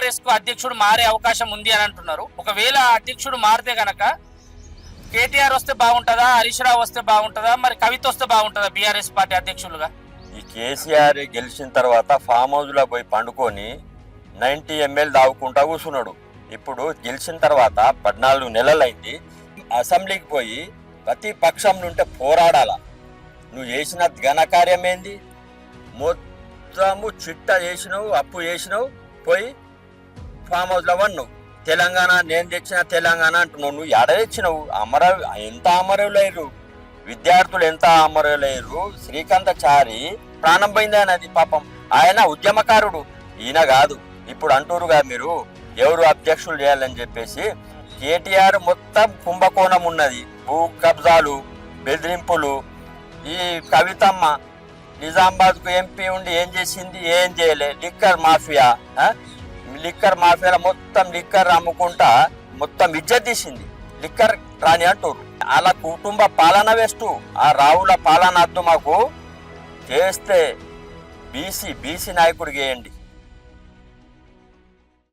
BRS కు అధ్యక్షుడు మారే అవకాశం ఉంది అని అంటున్నారు. ఒకవేళ అధ్యక్షుడు మారితే గనక కేటీఆర్ వస్తే బాగుంటుందా, హరీష్ రావు వస్తే బాగుంటుందా, మరి కవిత వస్తే బాగుంటుందా బీఆర్ఎస్ పార్టీ అధ్యక్షులుగా? ఈ కేసీఆర్ గెలిచిన తర్వాత ఫామ్ హౌస్ లో పోయి పండుకొని 90 ml తాగుకుంటా కూర్చున్నాడు. ఇప్పుడు గెలిచిన తర్వాత 14 నెలలైంది. అసెంబ్లీకి పోయి ప్రతి పక్షం నుంటే పోరాడాల. నువ్వు చేసిన ఘనకార్యం ఏంది? మొత్తము చిట్ట చేసినావు, అప్పు చేసినావు, పోయి ఫామ్ హౌస్లో వన్నావు. తెలంగాణ నేను తెచ్చిన తెలంగాణ అంటున్నావు. నువ్వు ఎడ తెచ్చినావు? ఎంత అమరులయ్యారు విద్యార్థులు, ఎంత అమరులయ్యారు. శ్రీకాంతాచారి ప్రాణం పోయింది అది పాపం. ఆయన ఉద్యమకారుడు, ఈయన కాదు. ఇప్పుడు అంటూరుగా మీరు ఎవరు అధ్యక్షులు చేయాలని చెప్పేసి. కేటీఆర్ మొత్తం కుంభకోణం ఉన్నది. భూ కబ్జాలు, బెదిరింపులు. ఈ కవితమ్మ నిజామాబాద్కు ఎంపీ ఉండి ఏం చేసింది? ఏం చేయలే. లిక్కర్ మాఫియా, లిక్కర్ మాఫియాలో మొత్తం లిక్కర్ అమ్ముకుంటా మొత్తం ఇజ్జత్ తీసింది. లిక్కర్ రాని అంటారు. అలా కుటుంబ పాలన వేస్తూ ఆ రావుల పాలన అద్దు. మాకు చేస్తే బీసీ నాయకుడికి వేయండి.